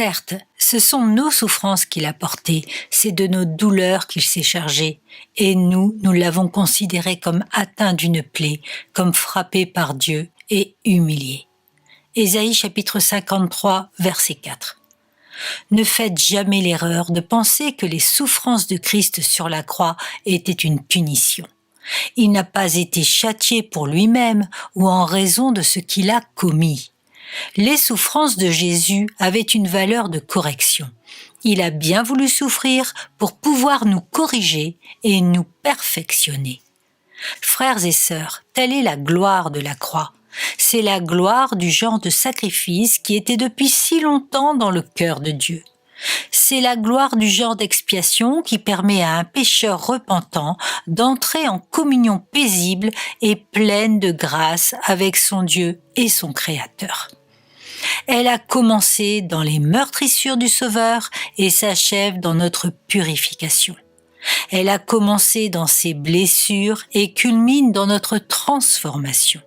Certes, ce sont nos souffrances qu'il a portées, c'est de nos douleurs qu'il s'est chargé, et nous l'avons considéré comme atteint d'une plaie, comme frappé par Dieu et humilié. Ésaïe chapitre 53, verset 4. Ne faites jamais l'erreur de penser que les souffrances de Christ sur la croix étaient une punition. Il n'a pas été châtié pour lui-même ou en raison de ce qu'il a commis. Les souffrances de Jésus avaient une valeur de correction. Il a bien voulu souffrir pour pouvoir nous corriger et nous perfectionner. Frères et sœurs, telle est la gloire de la croix. C'est la gloire du genre de sacrifice qui était depuis si longtemps dans le cœur de Dieu. C'est la gloire du genre d'expiation qui permet à un pécheur repentant d'entrer en communion paisible et pleine de grâce avec son Dieu et son Créateur. Elle a commencé dans les meurtrissures du Sauveur et s'achève dans notre purification. Elle a commencé dans ses blessures et culmine dans notre transformation.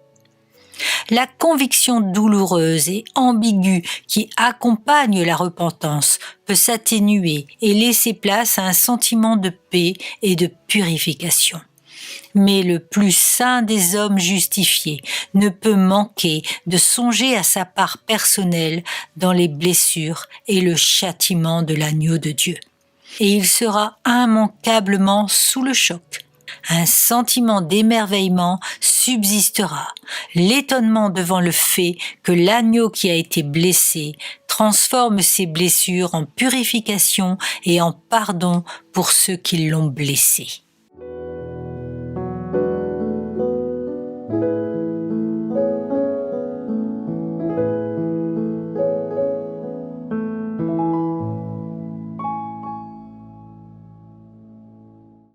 La conviction douloureuse et ambiguë qui accompagne la repentance peut s'atténuer et laisser place à un sentiment de paix et de purification. Mais le plus saint des hommes justifiés ne peut manquer de songer à sa part personnelle dans les blessures et le châtiment de l'agneau de Dieu. Et il sera immanquablement sous le choc. Un sentiment d'émerveillement subsistera, l'étonnement devant le fait que l'agneau qui a été blessé transforme ses blessures en purification et en pardon pour ceux qui l'ont blessé.